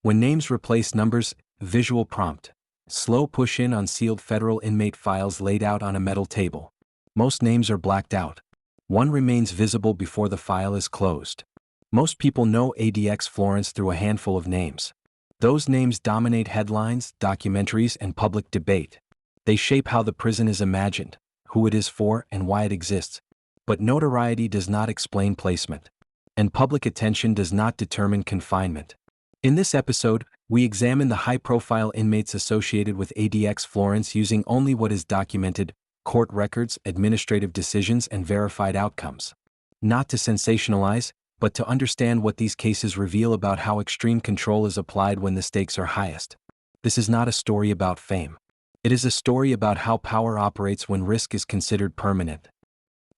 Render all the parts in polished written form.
When names replace numbers, visual prompt. Slow push-in on sealed federal inmate files laid out on a metal table. Most names are blacked out. One remains visible before the file is closed. Most people know ADX Florence through a handful of names. Those names dominate headlines, documentaries, and public debate. They shape how the prison is imagined, who it is for, and why it exists. But notoriety does not explain placement. And public attention does not determine confinement. In this episode, we examine the high-profile inmates associated with ADX Florence using only what is documented, court records, administrative decisions, and verified outcomes. Not to sensationalize, but to understand what these cases reveal about how extreme control is applied when the stakes are highest. This is not a story about fame. It is a story about how power operates when risk is considered permanent.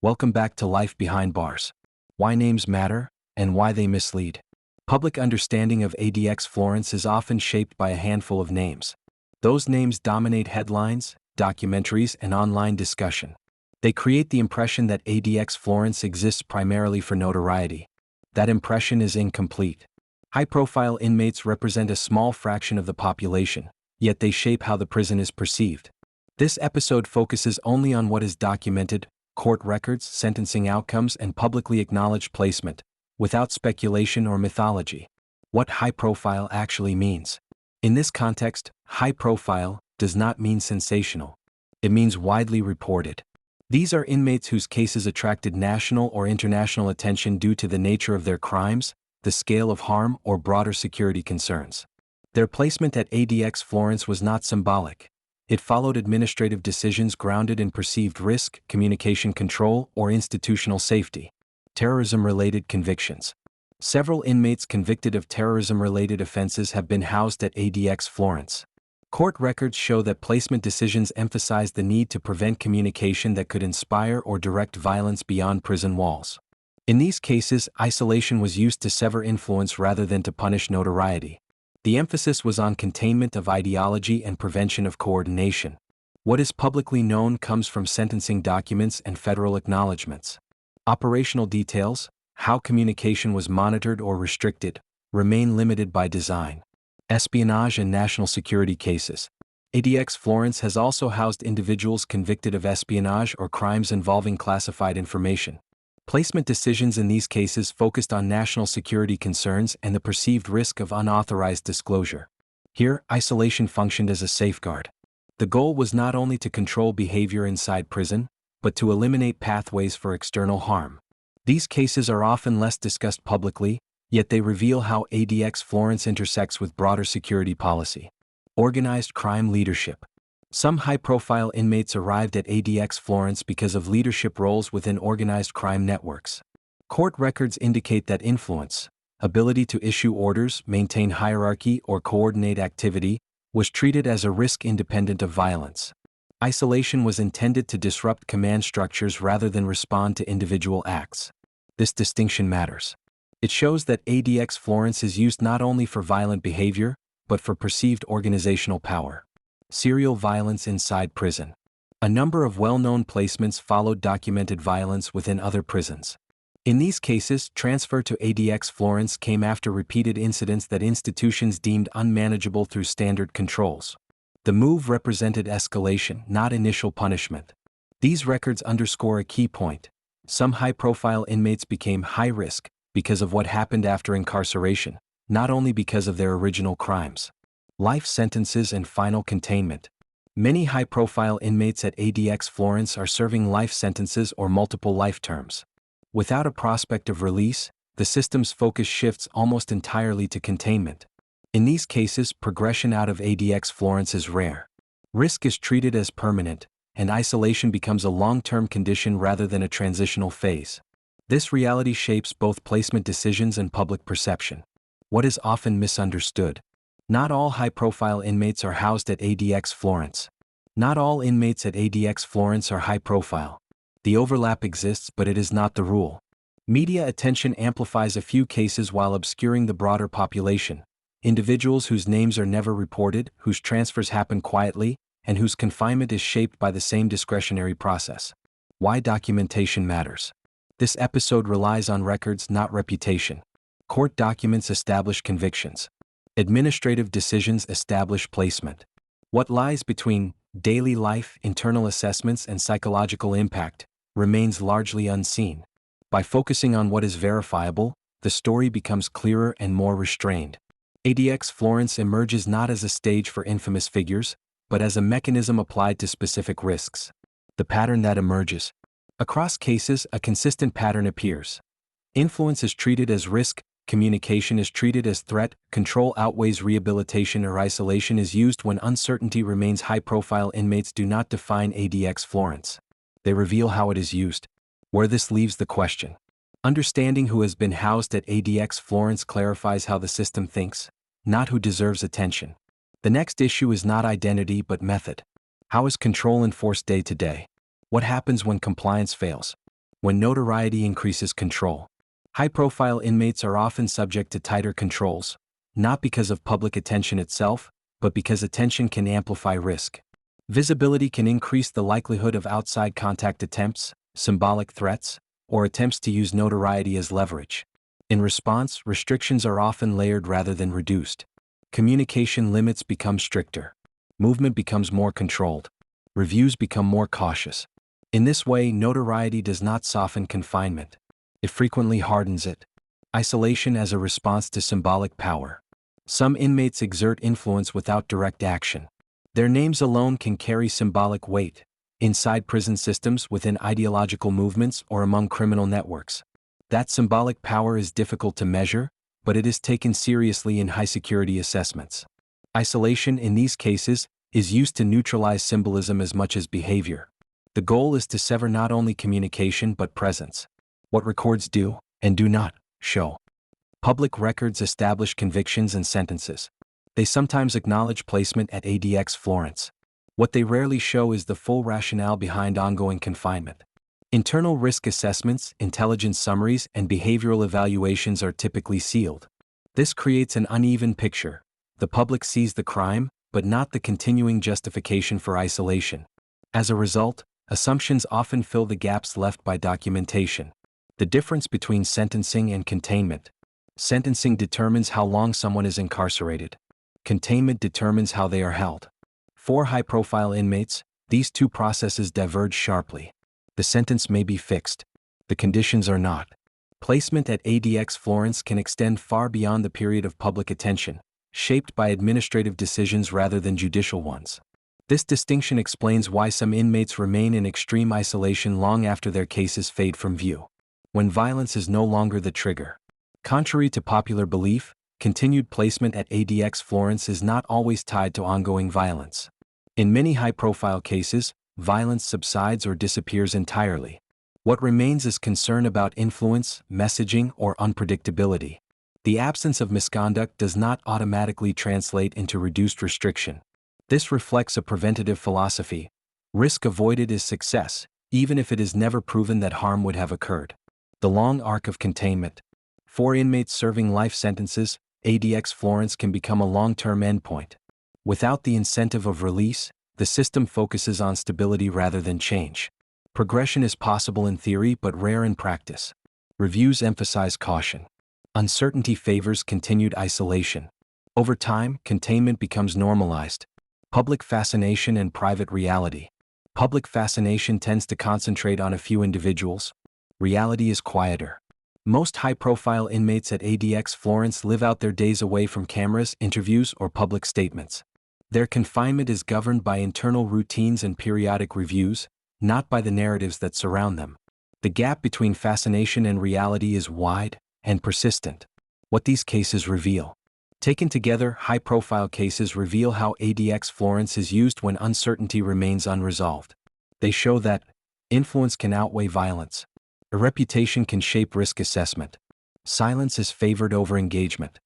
Welcome back to Life Behind Bars. Why names matter, and why they mislead. Public understanding of ADX Florence is often shaped by a handful of names. Those names dominate headlines, documentaries, and online discussion. They create the impression that ADX Florence exists primarily for notoriety. That impression is incomplete. High-profile inmates represent a small fraction of the population, yet they shape how the prison is perceived. This episode focuses only on what is documented, court records, sentencing outcomes, and publicly acknowledged placement, without speculation or mythology. What high-profile actually means. In this context, high-profile does not mean sensational. It means widely reported. These are inmates whose cases attracted national or international attention due to the nature of their crimes, the scale of harm, or broader security concerns. Their placement at ADX Florence was not symbolic. It followed administrative decisions grounded in perceived risk, communication control, or institutional safety. Terrorism-related convictions. Several inmates convicted of terrorism-related offenses have been housed at ADX Florence. Court records show that placement decisions emphasize the need to prevent communication that could inspire or direct violence beyond prison walls. In these cases, isolation was used to sever influence rather than to punish notoriety. The emphasis was on containment of ideology and prevention of coordination. What is publicly known comes from sentencing documents and federal acknowledgments. Operational details, how communication was monitored or restricted, remain limited by design. Espionage and national security cases. ADX Florence has also housed individuals convicted of espionage or crimes involving classified information. Placement decisions in these cases focused on national security concerns and the perceived risk of unauthorized disclosure. Here, isolation functioned as a safeguard. The goal was not only to control behavior inside prison, but to eliminate pathways for external harm. These cases are often less discussed publicly, yet they reveal how ADX Florence intersects with broader security policy. Organized crime leadership. Some high-profile inmates arrived at ADX Florence because of leadership roles within organized crime networks. Court records indicate that influence, ability to issue orders, maintain hierarchy, or coordinate activity, was treated as a risk independent of violence. Isolation was intended to disrupt command structures rather than respond to individual acts. This distinction matters. It shows that ADX Florence is used not only for violent behavior, but for perceived organizational power. Serial violence inside prison. A number of well-known placements followed documented violence within other prisons. In these cases, transfer to ADX Florence came after repeated incidents that institutions deemed unmanageable through standard controls. The move represented escalation, not initial punishment. These records underscore a key point. Some high-profile inmates became high-risk because of what happened after incarceration, not only because of their original crimes. Life sentences and final containment. Many high-profile inmates at ADX Florence are serving life sentences or multiple life terms. Without a prospect of release, the system's focus shifts almost entirely to containment. In these cases, progression out of ADX Florence is rare. Risk is treated as permanent, and isolation becomes a long-term condition rather than a transitional phase. This reality shapes both placement decisions and public perception. What is often misunderstood? Not all high-profile inmates are housed at ADX Florence. Not all inmates at ADX Florence are high-profile. The overlap exists, but it is not the rule. Media attention amplifies a few cases while obscuring the broader population. Individuals whose names are never reported, whose transfers happen quietly, and whose confinement is shaped by the same discretionary process. Why documentation matters. This episode relies on records, not reputation. Court documents establish convictions. Administrative decisions establish placement. What lies between daily life, internal assessments, and psychological impact remains largely unseen. By focusing on what is verifiable, the story becomes clearer and more restrained. ADX Florence emerges not as a stage for infamous figures, but as a mechanism applied to specific risks. The pattern that emerges. Across cases, a consistent pattern appears. Influence is treated as risk, communication is treated as threat, control outweighs rehabilitation, or isolation is used when uncertainty remains. High-profile inmates do not define ADX Florence. They reveal how it is used. Where this leaves the question. Understanding who has been housed at ADX Florence clarifies how the system thinks, not who deserves attention. The next issue is not identity but method. How is control enforced day to day? What happens when compliance fails? When notoriety increases control? High-profile inmates are often subject to tighter controls, not because of public attention itself, but because attention can amplify risk. Visibility can increase the likelihood of outside contact attempts, symbolic threats, or attempts to use notoriety as leverage. In response, restrictions are often layered rather than reduced. Communication limits become stricter. Movement becomes more controlled. Reviews become more cautious. In this way, notoriety does not soften confinement. It frequently hardens it. Isolation as a response to symbolic power. Some inmates exert influence without direct action. Their names alone can carry symbolic weight, inside prison systems, within ideological movements, or among criminal networks. That symbolic power is difficult to measure, but it is taken seriously in high-security assessments. Isolation in these cases is used to neutralize symbolism as much as behavior. The goal is to sever not only communication but presence. What records do, and do not, show. Public records establish convictions and sentences. They sometimes acknowledge placement at ADX Florence. What they rarely show is the full rationale behind ongoing confinement. Internal risk assessments, intelligence summaries, and behavioral evaluations are typically sealed. This creates an uneven picture. The public sees the crime, but not the continuing justification for isolation. As a result, assumptions often fill the gaps left by documentation. The difference between sentencing and containment. Sentencing determines how long someone is incarcerated. Containment determines how they are held. For high-profile inmates, these two processes diverge sharply. The sentence may be fixed. The conditions are not. Placement at ADX Florence can extend far beyond the period of public attention, shaped by administrative decisions rather than judicial ones. This distinction explains why some inmates remain in extreme isolation long after their cases fade from view. When violence is no longer the trigger. Contrary to popular belief, continued placement at ADX Florence is not always tied to ongoing violence. In many high-profile cases, violence subsides or disappears entirely. What remains is concern about influence, messaging, or unpredictability. The absence of misconduct does not automatically translate into reduced restriction. This reflects a preventative philosophy. Risk avoided is success, even if it is never proven that harm would have occurred. The long arc of containment. For inmates serving life sentences, ADX Florence can become a long-term endpoint. Without the incentive of release, the system focuses on stability rather than change. Progression is possible in theory but rare in practice. Reviews emphasize caution. Uncertainty favors continued isolation. Over time, containment becomes normalized. Public fascination and private reality. Public fascination tends to concentrate on a few individuals. Reality is quieter. Most high-profile inmates at ADX Florence live out their days away from cameras, interviews, or public statements. Their confinement is governed by internal routines and periodic reviews, not by the narratives that surround them. The gap between fascination and reality is wide and persistent. What these cases reveal. Taken together, high-profile cases reveal how ADX Florence is used when uncertainty remains unresolved. They show that influence can outweigh violence. A reputation can shape risk assessment. Silence is favored over engagement.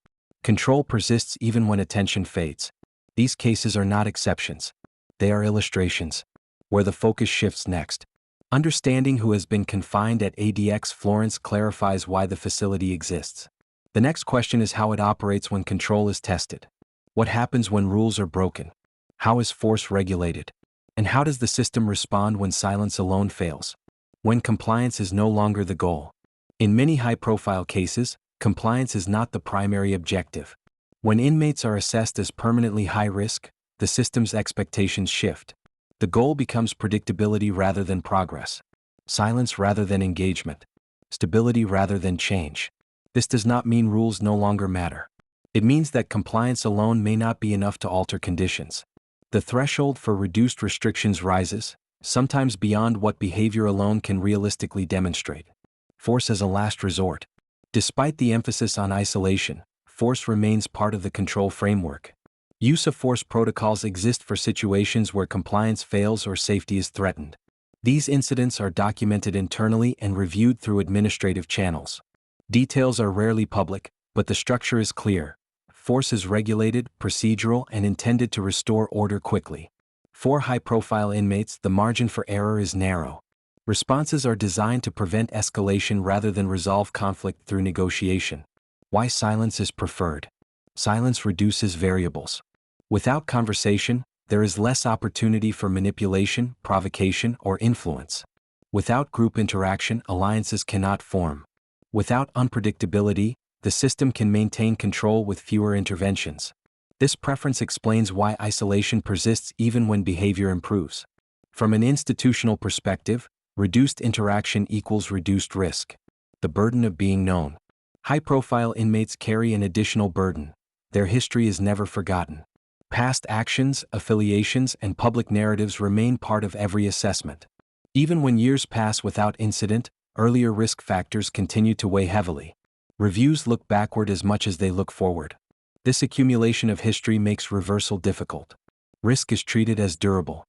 Control persists even when attention fades. These cases are not exceptions. They are illustrations. Where the focus shifts next. Understanding who has been confined at ADX Florence clarifies why the facility exists. The next question is how it operates when control is tested. What happens when rules are broken? How is force regulated? And how does the system respond when silence alone fails? When compliance is no longer the goal. In many high-profile cases, compliance is not the primary objective. When inmates are assessed as permanently high risk, the system's expectations shift. The goal becomes predictability rather than progress, silence rather than engagement, stability rather than change. This does not mean rules no longer matter. It means that compliance alone may not be enough to alter conditions. The threshold for reduced restrictions rises, sometimes beyond what behavior alone can realistically demonstrate. Force as a last resort. Despite the emphasis on isolation, force remains part of the control framework. Use of force protocols exist for situations where compliance fails or safety is threatened. These incidents are documented internally and reviewed through administrative channels. Details are rarely public, but the structure is clear. Force is regulated, procedural, and intended to restore order quickly. For high-profile inmates, the margin for error is narrow. Responses are designed to prevent escalation rather than resolve conflict through negotiation. Why silence is preferred? Silence reduces variables. Without conversation, there is less opportunity for manipulation, provocation, or influence. Without group interaction, alliances cannot form. Without unpredictability, the system can maintain control with fewer interventions. This preference explains why isolation persists even when behavior improves. From an institutional perspective, reduced interaction equals reduced risk. The burden of being known. High-profile inmates carry an additional burden. Their history is never forgotten. Past actions, affiliations, and public narratives remain part of every assessment. Even when years pass without incident, earlier risk factors continue to weigh heavily. Reviews look backward as much as they look forward. This accumulation of history makes reversal difficult. Risk is treated as durable.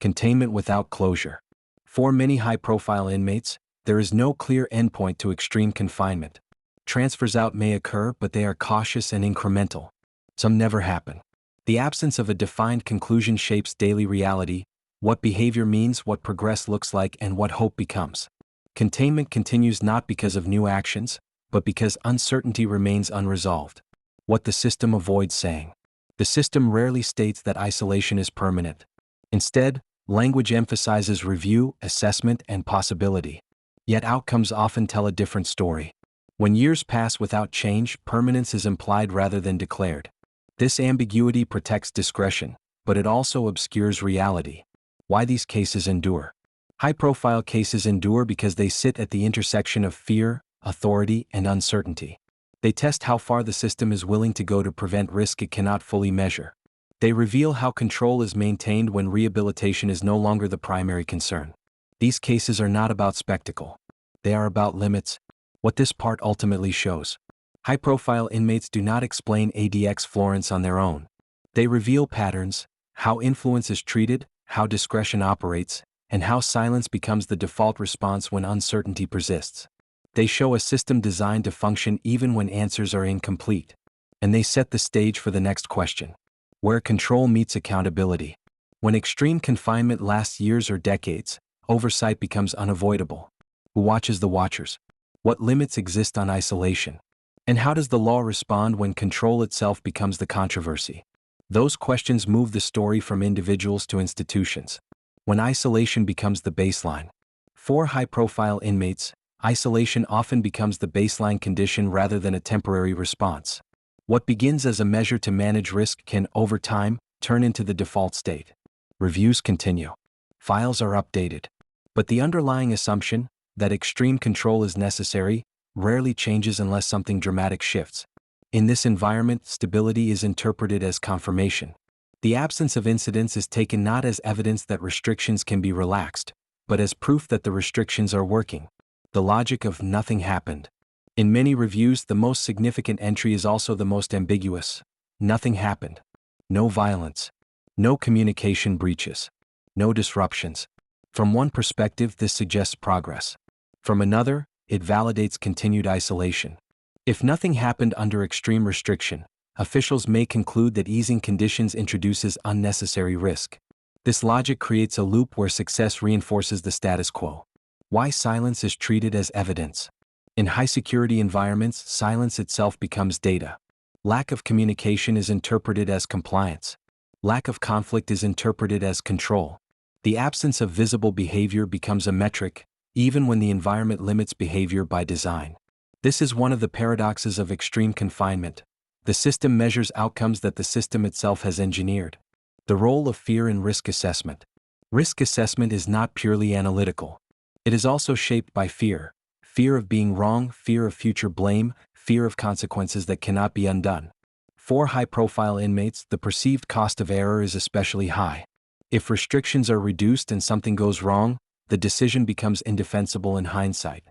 Containment without closure. For many high-profile inmates, there is no clear endpoint to extreme confinement. Transfers out may occur, but they are cautious and incremental. Some never happen. The absence of a defined conclusion shapes daily reality, what behavior means, what progress looks like, and what hope becomes. Containment continues not because of new actions, but because uncertainty remains unresolved. What the system avoids saying. The system rarely states that isolation is permanent. Instead, language emphasizes review, assessment, and possibility. Yet outcomes often tell a different story. When years pass without change, permanence is implied rather than declared. This ambiguity protects discretion, but it also obscures reality. Why these cases endure? High-profile cases endure because they sit at the intersection of fear, authority, and uncertainty. They test how far the system is willing to go to prevent risk it cannot fully measure. They reveal how control is maintained when rehabilitation is no longer the primary concern. These cases are not about spectacle. They are about limits. What this part ultimately shows. High-profile inmates do not explain ADX Florence on their own. They reveal patterns, how influence is treated, how discretion operates, and how silence becomes the default response when uncertainty persists. They show a system designed to function even when answers are incomplete. And they set the stage for the next question. Where control meets accountability. When extreme confinement lasts years or decades, oversight becomes unavoidable. Who watches the watchers? What limits exist on isolation? And how does the law respond when control itself becomes the controversy? Those questions move the story from individuals to institutions. When isolation becomes the baseline. For high-profile inmates, isolation often becomes the baseline condition rather than a temporary response. What begins as a measure to manage risk can, over time, turn into the default state. Reviews continue. Files are updated. But the underlying assumption, that extreme control is necessary, rarely changes unless something dramatic shifts. In this environment, stability is interpreted as confirmation. The absence of incidents is taken not as evidence that restrictions can be relaxed, but as proof that the restrictions are working. The logic of nothing happened. In many reviews, the most significant entry is also the most ambiguous. Nothing happened. No violence. No communication breaches. No disruptions. From one perspective, this suggests progress. From another, it validates continued isolation. If nothing happened under extreme restriction, officials may conclude that easing conditions introduces unnecessary risk. This logic creates a loop where success reinforces the status quo. Why silence is treated as evidence. In high-security environments, silence itself becomes data. Lack of communication is interpreted as compliance. Lack of conflict is interpreted as control. The absence of visible behavior becomes a metric, even when the environment limits behavior by design. This is one of the paradoxes of extreme confinement. The system measures outcomes that the system itself has engineered. The role of fear in risk assessment. Risk assessment is not purely analytical. It is also shaped by fear. Fear of being wrong, fear of future blame, fear of consequences that cannot be undone. For high-profile inmates, the perceived cost of error is especially high. If restrictions are reduced and something goes wrong, the decision becomes indefensible in hindsight.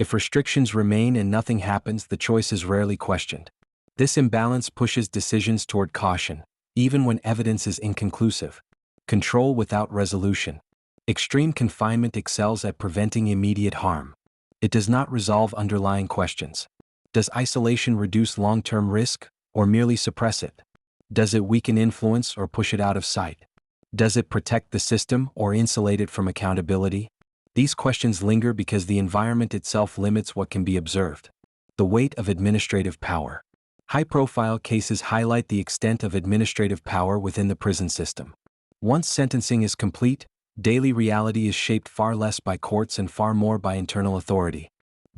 If restrictions remain and nothing happens, the choice is rarely questioned. This imbalance pushes decisions toward caution, even when evidence is inconclusive. Control without resolution. Extreme confinement excels at preventing immediate harm. It does not resolve underlying questions. Does isolation reduce long-term risk, or merely suppress it? Does it weaken influence or push it out of sight? Does it protect the system or insulate it from accountability? These questions linger because the environment itself limits what can be observed. The weight of administrative power. High-profile cases highlight the extent of administrative power within the prison system. Once sentencing is complete, daily reality is shaped far less by courts and far more by internal authority.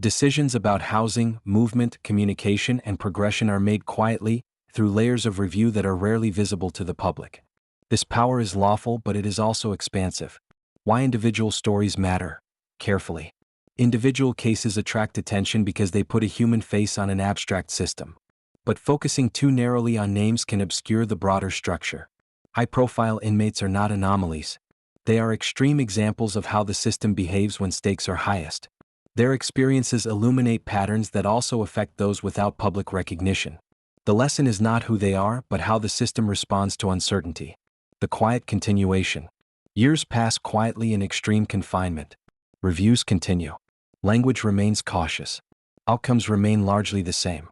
Decisions about housing, movement, communication, and progression are made quietly, through layers of review that are rarely visible to the public. This power is lawful, but it is also expansive. Why individual stories matter? Carefully. Individual cases attract attention because they put a human face on an abstract system. But focusing too narrowly on names can obscure the broader structure. High-profile inmates are not anomalies. They are extreme examples of how the system behaves when stakes are highest. Their experiences illuminate patterns that also affect those without public recognition. The lesson is not who they are, but how the system responds to uncertainty. The quiet continuation. Years pass quietly in extreme confinement. Reviews continue. Language remains cautious. Outcomes remain largely the same.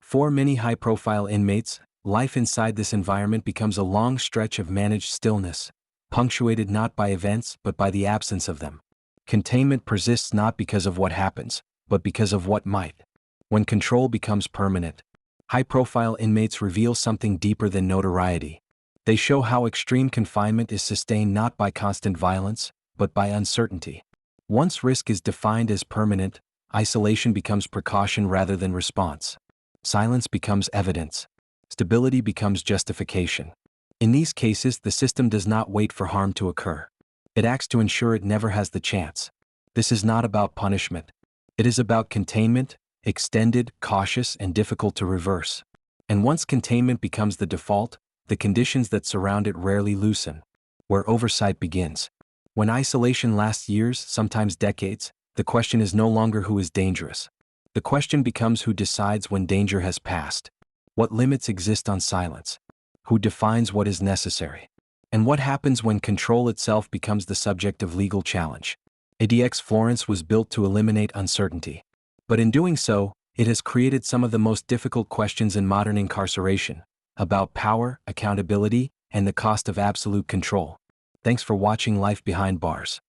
For many high-profile inmates, life inside this environment becomes a long stretch of managed stillness, punctuated not by events but by the absence of them. Containment persists not because of what happens, but because of what might. When control becomes permanent, high-profile inmates reveal something deeper than notoriety. They show how extreme confinement is sustained not by constant violence, but by uncertainty. Once risk is defined as permanent, isolation becomes precaution rather than response. Silence becomes evidence. Stability becomes justification. In these cases, the system does not wait for harm to occur. It acts to ensure it never has the chance. This is not about punishment. It is about containment, extended, cautious, and difficult to reverse. And once containment becomes the default, the conditions that surround it rarely loosen. Where oversight begins. When isolation lasts years, sometimes decades, the question is no longer who is dangerous. The question becomes who decides when danger has passed. What limits exist on silence? Who defines what is necessary? And what happens when control itself becomes the subject of legal challenge? ADX Florence was built to eliminate uncertainty. But in doing so, it has created some of the most difficult questions in modern incarceration, about power, accountability, and the cost of absolute control. Thanks for watching Life Behind Bars.